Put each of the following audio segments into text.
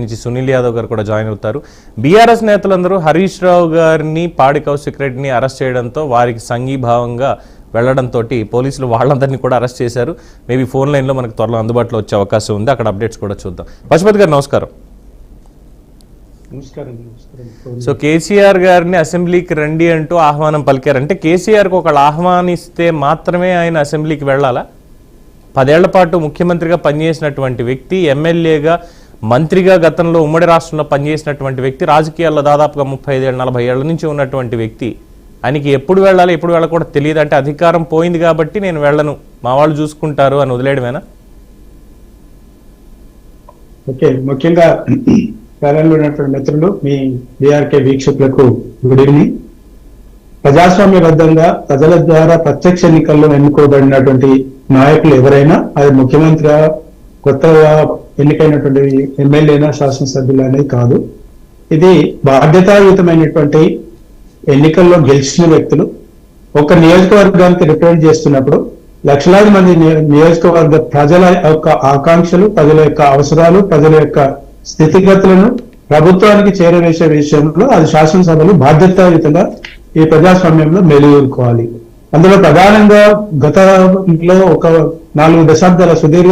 నుంచి సునీల్ యాదవ్ గారు కూడా జాయిన్ అవుతారు. బీఆర్ఎస్ నేతలందరూ హరీష్ రావు గారిని, పాడి కౌశిక్ రెడ్డిని అరెస్ట్ చేయడంతో వారికి సంఘీభావంగా వెళ్లడంతో పోలీసులు వాళ్ళందరినీ కూడా అరెస్ట్ చేశారు. మేబీ ఫోన్ లైన్లో మనకు త్వరలో అందుబాటులో వచ్చే అవకాశం ఉంది. అక్కడ అప్డేట్స్ కూడా చూద్దాం. పశుపతి గారు నమస్కారం. సో కేసీఆర్ గారిని అసెంబ్లీకి రండి అంటూ ఆహ్వానం పలికారు. అంటే కేసీఆర్కి ఒకళ్ళు ఆహ్వానిస్తే మాత్రమే ఆయన అసెంబ్లీకి వెళ్ళాలా? 10 ఏళ్ల పాటు ముఖ్యమంత్రిగా పనిచేసినటువంటి వ్యక్తి, ఎమ్మెల్యేగా, మంత్రిగా గతంలో ఉమ్మడి రాష్ట్రంలో పనిచేసినటువంటి వ్యక్తి, రాజకీయాల్లో దాదాపుగా 35-40 ఏళ్ల నుంచి ఉన్నటువంటి వ్యక్తి, ఆయనకి ఎప్పుడు వెళ్ళాలి ఎప్పుడు వెళ్ళకూడదు తెలియదు. అంటే అధికారం పోయింది కాబట్టి నేను వెళ్ళను, మా వాళ్ళు చూసుకుంటారు అని వదిలేయడమేనా? ఓకే, ముఖ్యంగా ప్యానెల్లో ఉన్నటువంటి మిత్రులు, మీ బీఆర్కే వీక్షకులకు గుడ్ ఈవినింగ్. ప్రజాస్వామ్యబద్ధంగా ప్రజల ద్వారా ప్రత్యక్ష ఎన్నికల్లో ఎన్నుకోబడినటువంటి నాయకులు ఎవరైనా, అది ముఖ్యమంత్రిగా, కొత్తగా ఎన్నికైనటువంటి ఎమ్మెల్యేనా, శాసనసభ్యులు అనేది కాదు. ఇది బాధ్యతాయుతమైనటువంటి ఎన్నికల్లో గెలిచిన వ్యక్తులు ఒక నియోజకవర్గానికి రిప్రజెంట్ చేస్తున్నప్పుడు లక్షలాది మంది నియోజకవర్గ ప్రజల యొక్క ఆకాంక్షలు, ప్రజల యొక్క అవసరాలు, ప్రజల యొక్క స్థితిగతులను ప్రభుత్వానికి చేరవేసే విషయంలో అది శాసనసభలు బాధ్యతాయుతంగా ఈ ప్రజాస్వామ్యంలో మెలుగుకోవాలి. అందులో ప్రధానంగా గతంలో ఒక 4 దశాబ్దాల సుదీర్ఘ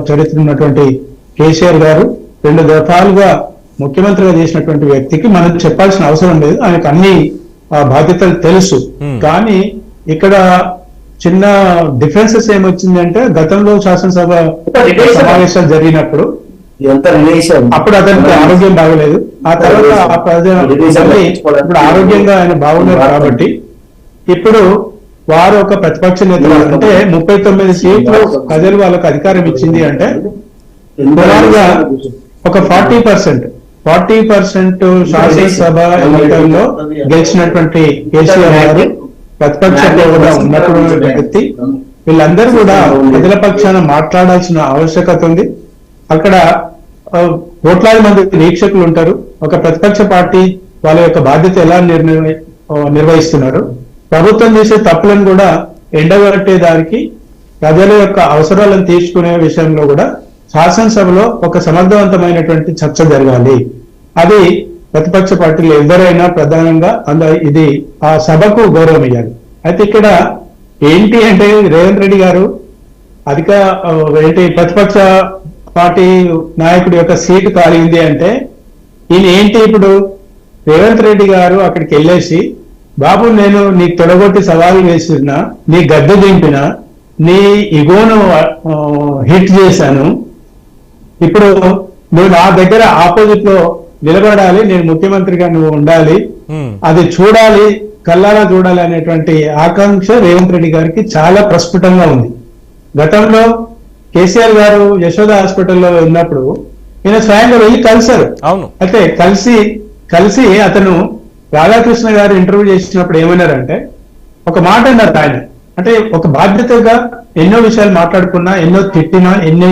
చరిత్ర ఉన్నటువంటి కేసీఆర్ గారు 2 దఫాలుగా ముఖ్యమంత్రిగా చేసినటువంటి వ్యక్తికి మనం చెప్పాల్సిన అవసరం లేదు, ఆయనకు అన్ని బాధ్యతలు తెలుసు. కానీ ఇక్కడ చిన్న డిఫరెన్సెస్ ఏమొచ్చిందంటే, గతంలో శాసనసభ సమావేశాలు జరిగినప్పుడు అప్పుడు అతనికి ఆరోగ్యం బాగలేదు. ఆ తర్వాత ఇప్పుడు ఆరోగ్యంగా ఆయన బాగున్నారు కాబట్టి ఇప్పుడు వారు ఒక ప్రతిపక్ష నేతలు, అంటే 39 సీట్లు ప్రజలు వాళ్ళకు అధికారం ఇచ్చింది. అంటే సుమారుగా ఒక 40% శాసనసభ ఎన్నికల్లో గెలిచినటువంటి కేసీఆర్ గారు ప్రతిపక్షంలో కూడా ఉన్నటువంటి వ్యక్తి. వీళ్ళందరూ కూడా ప్రజల పక్షాన మాట్లాడాల్సిన ఆవశ్యకత ఉంది. అక్కడ కోట్లాది మంది వీక్షకులు ఉంటారు. ఒక ప్రతిపక్ష పార్టీ వాళ్ళ యొక్క బాధ్యత ఎలా నిర్వహిస్తున్నారు, ప్రభుత్వం చేసే తప్పులను కూడా ఎండగట్టేదానికి, ప్రజల యొక్క అవసరాలను తీర్చుకునే విషయంలో కూడా శాసనసభలో ఒక సమర్థవంతమైనటువంటి చర్చ జరగాలి. అది ప్రతిపక్ష పార్టీలు ఎవరైనా ప్రధానంగా ఇది ఆ సభకు గౌరవం ఇవ్వాలి. అయితే ఇక్కడ ఏంటి అంటే, రేవంత్ రెడ్డి గారు ప్రతిపక్ష పార్టీ నాయకుడి యొక్క సీటు ఖాళీంది అంటే ఈయన ఏంటి, ఇప్పుడు రేవంత్ రెడ్డి గారు అక్కడికి వెళ్ళేసి, బాబు నేను నీకు తొడగొట్టి సవాలు వేసినా, నీ గద్దె దింపినా, నీ ఇగోను హిట్ చేశాను, ఇప్పుడు నువ్వు నా దగ్గర ఆపోజిట్ లో నిలబడాలి, నేను ముఖ్యమంత్రిగా నువ్వు ఉండాలి, అది చూడాలి, కల్లారా చూడాలి అనేటువంటి ఆకాంక్ష రేవంత్ రెడ్డి గారికి చాలా ప్రస్ఫుటంగా ఉంది. గతంలో కేసీఆర్ గారు యశోద హాస్పిటల్లో ఉన్నప్పుడు ఈయన స్వయంగా వెళ్ళి కలిశారు. అవును, అయితే కలిసి అతను రాధాకృష్ణ గారు ఇంటర్వ్యూ చేసినప్పుడు ఏమన్నారంటే, ఒక మాట అన్నారు ఆయన, అంటే ఒక బాధ్యతగా ఎన్నో విషయాలు మాట్లాడుకున్నా, ఎన్నో తిట్టినా, ఎన్ని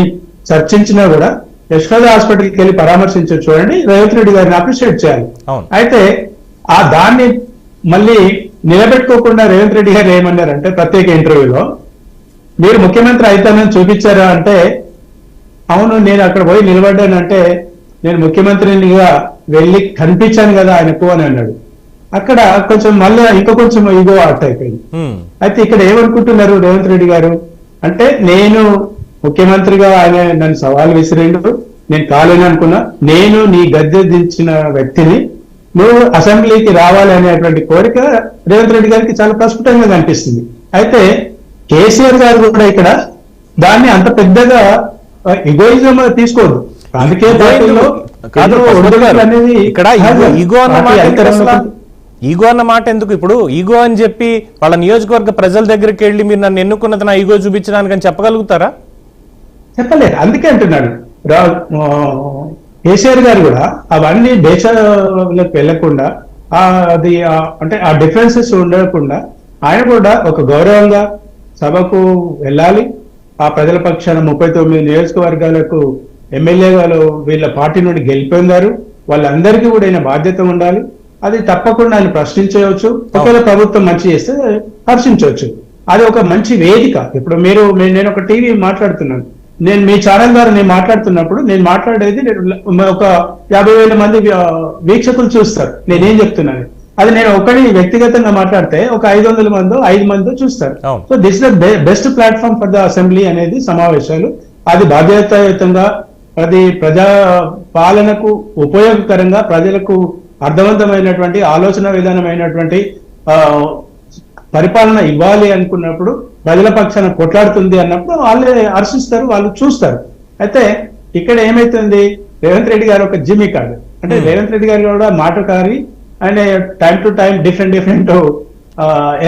చర్చించినా కూడా యశోద హాస్పిటల్కి వెళ్ళి పరామర్శించవచ్చు, చూడండి, రేవంత్ రెడ్డి గారిని అప్రిషియేట్ చేయాలి. అయితే ఆ దాన్ని మళ్ళీ నిలబెట్టుకోకుండా రేవంత్ రెడ్డి గారు ఏమన్నారంటే ప్రత్యేక ఇంటర్వ్యూలో, మీరు ముఖ్యమంత్రి అయితానని చూపించారా అంటే, అవును నేను అక్కడ పోయి నిలబడ్డానంటే నేను ముఖ్యమంత్రినిగా వెళ్ళి కనిపించాను కదా ఆయనకు అని అన్నాడు. అక్కడ కొంచెం మళ్ళీ ఇంకా కొంచెం ఈగో ఆర్ట్ అయిపోయింది. అయితే ఇక్కడ ఏమనుకుంటున్నారు రేవంత్ రెడ్డి గారు అంటే, నేను ముఖ్యమంత్రిగా ఆయన నన్ను సవాల్ విసిరేండు, నేను కాలేను అనుకున్నా, నేను నీ గద్దె దించిన వ్యక్తిని, నువ్వు అసెంబ్లీకి రావాలి అనేటువంటి కోరిక రేవంత్ రెడ్డి గారికి చాలా ప్రస్ఫుటంగా కనిపిస్తుంది. అయితే కేసీఆర్ గారు కూడా ఇక్కడ దాన్ని అంత పెద్దగా ఇగోయిజం తీసుకోవద్దు. రాజకీయ పార్టీలో ఈగో అన్న మాట ఎందుకు? ఇప్పుడు ఈగో అని చెప్పి వాళ్ళ నియోజకవర్గ ప్రజల దగ్గరికి వెళ్ళి మీరు నన్ను ఎన్నుకున్నది నా ఈగో చూపించడానికి అని చెప్పగలుగుతారా? చెప్పలేదు. అందుకే అంటున్నాడు కేసీఆర్ గారు కూడా అవన్నీ దేశాలకు వెళ్లకుండా, అది అంటే ఆ డిఫరెన్సెస్ ఉండకుండా ఆయన కూడా ఒక గౌరవంగా సభకు వెళ్ళాలి. ఆ ప్రజల పక్షాన 39 నియోజకవర్గాలకు ఎమ్మెల్యేలు వీళ్ళ పార్టీ నుండి గెలిపోయినారు, వాళ్ళందరికీ కూడా ఆయన బాధ్యత ఉండాలి. అది తప్పకుండా ఆయన ప్రశ్నించవచ్చు. ఒకవేళ ప్రభుత్వం మంచి చేస్తే హర్షించవచ్చు. అది ఒక మంచి వేదిక. ఇప్పుడు నేను ఒక టీవీ మాట్లాడుతున్నాను, నేను మీ ఛానల్ ద్వారా నేను మాట్లాడుతున్నప్పుడు నేను మాట్లాడేది ఒక 50,000 మంది వీక్షకులు చూస్తారు నేనేం చెప్తున్నాను. అది నేను ఒకటి వ్యక్తిగతంగా మాట్లాడితే ఒక 500 మందో 5 మందో చూస్తారు. అవును. So this is the best platform for the assembly అనేది సమావేశాలు. అది బాధ్యతాయుతంగా, అది ప్రజా పాలనకు ఉపయోగకరంగా, ప్రజలకు అర్థవంతమైనటువంటి ఆలోచన విధానమైనటువంటి పరిపాలన ఇవ్వాలి అనుకున్నప్పుడు, ప్రజల పక్షాన కొట్లాడుతుంది అన్నప్పుడు వాళ్ళే హర్షిస్తారు, వాళ్ళు చూస్తారు. అయితే ఇక్కడ ఏమైతుంది, రేవంత్ రెడ్డి గారు ఒక జిమ్మి కాదు. అంటే రేవంత్ రెడ్డి గారు కూడా మాటకారి, ఆయన టైం టు టైం డిఫరెంట్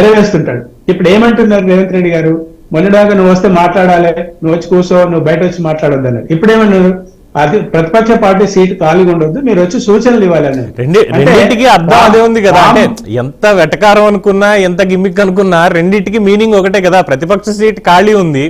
ఎరవేస్తుంటాడు. ఇప్పుడు ఏమంటున్నారు రేవంత్ రెడ్డి గారు, మొన్నదాకా నువ్వు వస్తే మాట్లాడాలి, నువ్వు వచ్చి కూర్చో, నువ్వు బయట వచ్చి మాట్లాడొద్దు అన్నారు. ఇప్పుడు ఏమన్నారు, అది ప్రతిపక్ష పార్టీ సీటు ఖాళీగా ఉండొద్దు, మీరు వచ్చి సూచనలు ఇవ్వాలి అన్నారు. రెండింటికి అర్థం అదే ఉంది కదా. అంటే ఎంత వెటకారం అనుకున్నా, ఎంత గిమ్మిక్ అనుకున్నా, రెండింటికి మీనింగ్ ఒకటే కదా. ప్రతిపక్ష సీట్ ఖాళీ ఉంది,